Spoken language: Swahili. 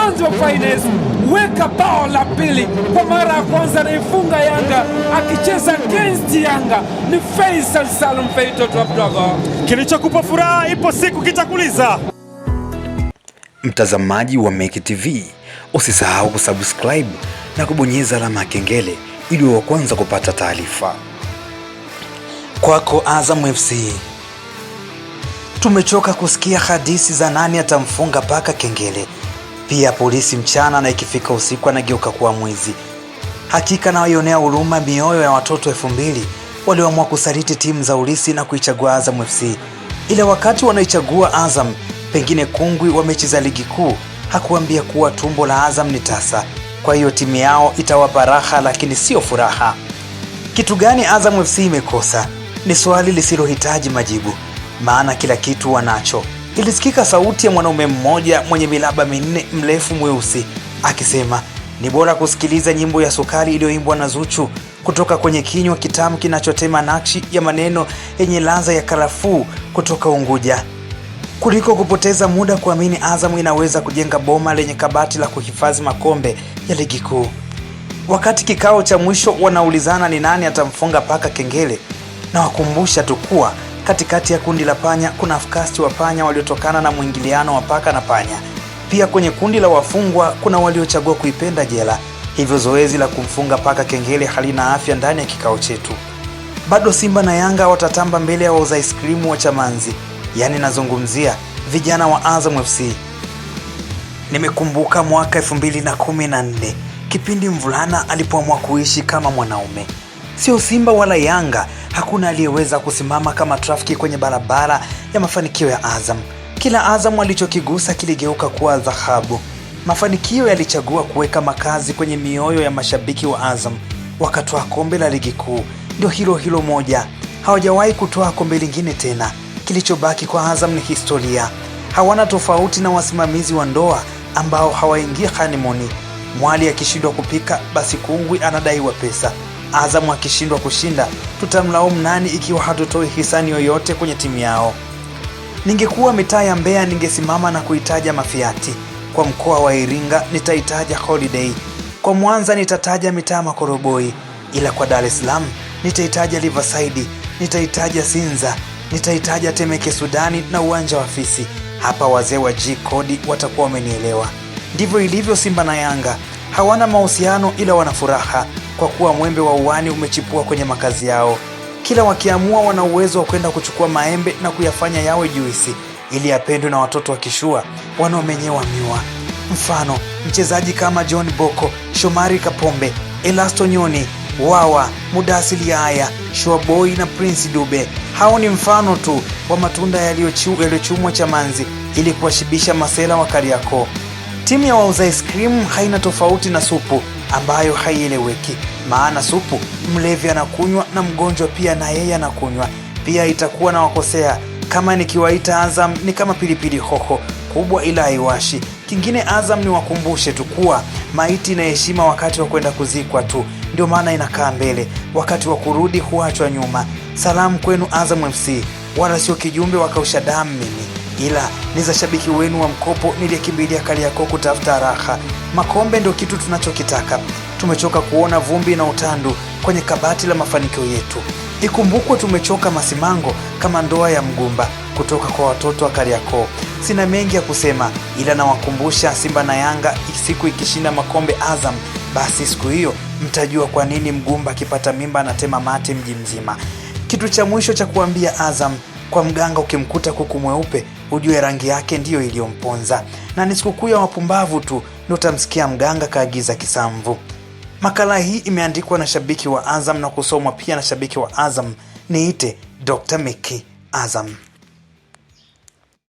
Mwanzo Finance weka bao la pili kwa mara ya kwanza, anaifunga Yanga akicheza against Yanga ni Faisal Salum Feitoto Abdogo. Kilichokupa furaha ipo siku kitakuliza. Mtazamaji wa Meki TV, usisahau kusubscribe na kubonyeza alama ya kengele ili uwe wa kwanza kupata taarifa. Kwako Azam FC. Tumechoka kusikia hadithi za nani atamfunga paka kengele. Pia polisi mchana na ikifika usiku anageuka kuwa mwizi. Hakika na waionea huruma mioyo ya watoto 2000 walioamua kusaliti timu za ulisi na kuichagua Azam FC. Ila wakati wanaichagua Azam, pengine kungwi wa mechi za ligi kuu hakuambia kuwa tumbo la Azam ni tasa. Kwa hiyo timu yao itawapa raha lakini sio furaha. Kitu gani Azam FC imekosa? Ni swali lisilohitaji majibu, maana kila kitu wanacho. Ilisikika sauti ya mwanaume mmoja mwenye milaba minne mrefu mweusi akisema ni bora kusikiliza nyimbo ya sukari iliyoimbwa na Zuchu kutoka kwenye kinywa kitamu kinachotema nakshi ya maneno yenye ladha ya karafuu kutoka Unguja, kuliko kupoteza muda kuamini Azam inaweza kujenga boma lenye kabati la kuhifadhi makombe ya ligi kuu. Wakati kikao cha mwisho wanaulizana ni nani atamfunga paka kengele, na wakumbusha tu kuwa katikati ya kundi la panya kuna afkasti wa panya waliotokana na mwingiliano wa paka na panya. Pia kwenye kundi la wafungwa kuna waliochagua kuipenda jela. Hivyo zoezi la kumfunga paka kengele halina afya ndani ya kikao chetu. Bado Simba na Yanga watatamba mbele ya wauza ice cream wa Chamanzi. Yaani nazungumzia vijana wa Azam FC. Nimekumbuka mwaka 2014 kipindi mvulana alipoamua kuishi kama mwanaume. Sio Simba wala Yanga, hakuna aliyeweza kusimama kama trafiki kwenye barabara ya mafanikio ya Azam. Kila Azam alichokigusa kiligeuka kuwa dhahabu. Mafanikio yalichagua kuweka makazi kwenye mioyo ya mashabiki wa Azam. Wakatoa kombe la ligi kuu, ndio hilo moja. Hawajawahi kutoa kombe lingine tena. Kilichobaki kwa Azam ni historia. Hawana tofauti na wasimamizi wa ndoa ambao hawaingia honeymoon. Mwali akishindwa kupika basi kungwi anadaiwa pesa. Azam akishindwa kushinda tutamlaumu nani ikiwa hatutoi hisani yoyote kwenye timu yao? Ningekuwa mitaa ya Mbeya ningesimama na kuitaja Mafiati. Kwa mkoa wa Iringa nitaitaja Holiday. Kwa Mwanza nitataja mitaa Makoroboi. Ila kwa Dar es Salaam nitaitaja Riverside, nitaitaja Sinza, nitaitaja Temeke Sudani na uwanja wa Fisi. Hapa wazee wa G-Code watakuwa wamenielewa. Ndivyo ilivyo Simba na Yanga. Hawana mahusiano ila wana furaha kwa kuwa mwembe wa uwani umechipua kwenye makazi yao. Kila wakiamua wana uwezo wa kwenda kuchukua maembe na kuyafanya yawe juisi ili yapendwe na watoto wa kishua wanaomenyewa miwa. Mfano, mchezaji kama John Boko, Shomari Kapombe, Elasto Nyoni, Wawa, Mudasili Aya, Shoaboy na Prince Dube. Hao ni mfano tu wa matunda yaliyochumwa Chamanzi ili kuwashibisha masela wa Kariakoo. Timu ya wauza ice cream haina tofauti na supu ambayo haieleweki, maana supu mlevi anakunywa na mgonjwa pia na yeye anakunywa. Pia itakuwa na wakosea kama nikiwaita Azam ni kama pilipili hoho kubwa ila haiwashi. Kingine Azam ni wakumbushe tu kuwa maiti na heshima wakati wa kwenda kuzikwa tu, ndio maana inakaa mbele, wakati wa kurudi huachwa nyuma. Salamu kwenu Azam FC, wala sio kijumbe wakausha damu mimi, ila ni za shabiki wenu wa mkopo niliyekimbilia Kariakoo kutafuta raha. Makombe ndio kitu tunachokitaka. Tumechoka kuona vumbi na utandu kwenye kabati la mafanikio yetu. Ikumbukwe tumechoka masimango kama ndoa ya mgumba kutoka kwa watoto wa Kariakoo. Sina mengi ya kusema, ila nawakumbusha Simba na Yanga siku ikishinda makombe Azam, basi siku hiyo mtajua kwa nini mgumba akipata mimba anatema mate mji mzima. Kitu cha mwisho cha kuambia Azam, kwa mganga ukimkuta kuku mweupe ujue rangi yake ndiyo iliyomponza, na ni sikukuu ya wapumbavu tu ndio utamsikia mganga kaagiza kisamvu. Makala hii imeandikwa na shabiki wa Azam na kusomwa pia na shabiki wa Azam. Niite Dr. Meki Azam.